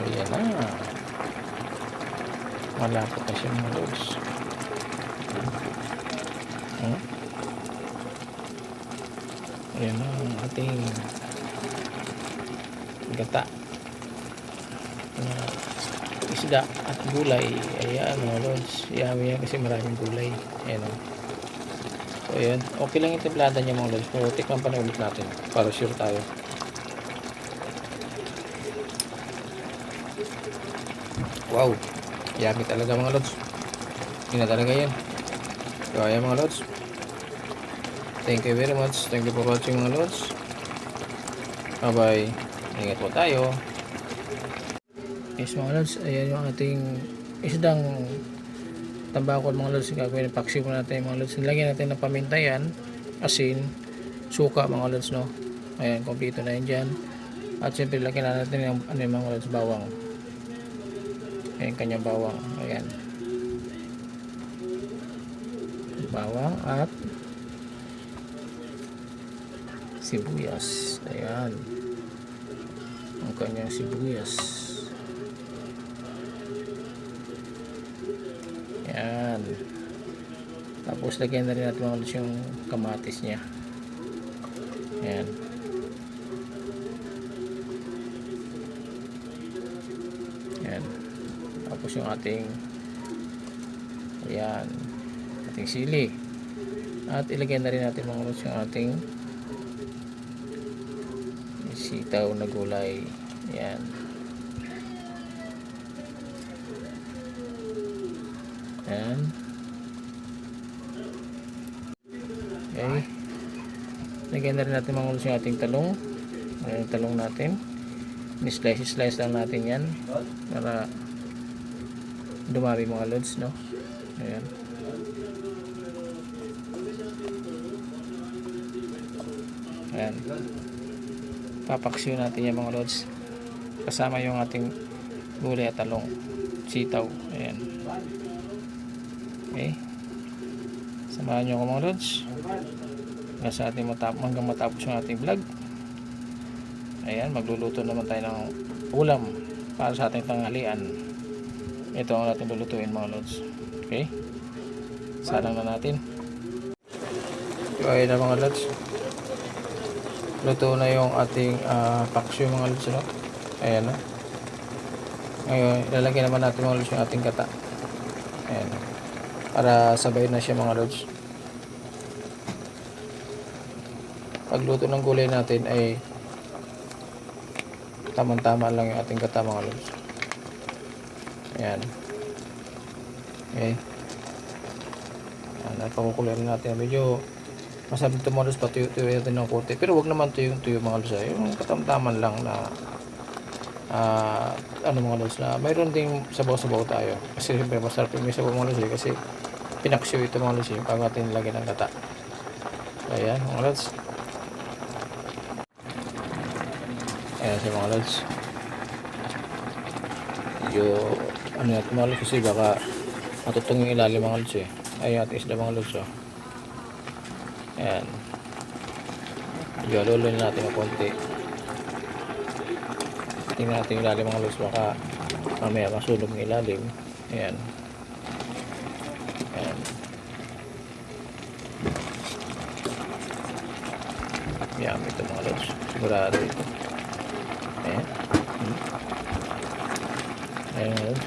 Ayan na. Malapot na siya mga lods. Ayan na ang ating gata na isda at gulay. Ayan mga lods. Yummy yan kasi maraming gulay. Ayan o. So ayan. Okay lang yung templada niya mga lods. Pero tikman pa na ulit natin para sure tayo. Wow. Yummy talaga mga lods. Yun na talaga yan. So ayan mga lods. Thank you very much. Thank you for watching mga lods. Bye bye. Ingat po tayo. Yes mga lods. Ayan yung ating isdang tambakol mga lods. Gagawin paksiw natin mga lods. Nilagyan natin ng paminta yan. Asin. Suka mga lods no. Ayan. Kompleto na yan dyan. At siyempre lagyan natin yung mga lods. Bawang. Ayan kanyang bawang. Ayan. Bawang at sibuyas. Ayan. Ang kanyang sibuyas. Ayan. Tapos lagyan na rin natin mga lods yung kamatis niya. Ayan. Ayan. Tapos yung ating ayan, ating sili. At ilagay na rin natin mga lods yung ating sitaw na gulay. Ayan. Ayan. Okay. Lagyan na rin natin mga lods yung ating talong. Ayan yung talong natin. Ni-slice lang natin yan para dumami mga lods no. Ayan. Ayan. Papaksiw natin yan mga lods. Kasama yung ating gulay at talong. Sitaw. Ayan. Okay. Samahan nyo ako mga lods. Hanggang matapos yung ating vlog. Ayan. Magluluto naman tayo ng ulam para sa ating tanghalian. Ito ang ating lulutuin mga lods. Okay. Salang na natin. So ayan na mga lods. Luto na yung ating paksyo mga lods no? Ayan na. Ngayon ilalagay naman natin mga lods yung ating gata. Ayan. Para sabay na siya mga lods. Pagluto ng gulay natin ay tamang-tama lang yung ating gata mga lods. Ayan. Okay. Napakukuloy natin. Medyo masarap ito mga lods, patuyo natin ng konti. Pero wag naman tuyo mga lods. Yung katamtaman lang na ano mga lods na mayroon ding sabaw-sabaw tayo. Kasi siyempre masarap yung may sabaw mga lods kasi pinaksiw ito mga lods bago natin lagyan ng gata. Ayan mga lods. Ayan siya mga lods. Medyo ano natin mga lods kasi baka matutong yung ilalim mga lods eh. Ayan at isda mga lods oh. Ayan. Iyaluloy natin ng konti. Tingnan natin yung ilalim mga lods. Baka mamaya masunog ng ilalim. Ayan. Ayan. Ayan ito mga lods. Sigurado ito. Ayan. Ayan mga lods.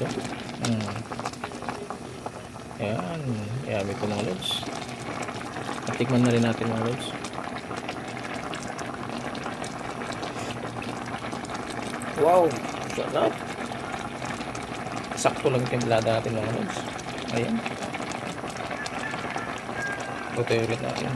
Ayan. Ayan ito mga lods. Tikman na rin natin mga lods. Wow, sarap. Sakto lang yung templada natin mga lods. Ayan. Lutuin ulit natin.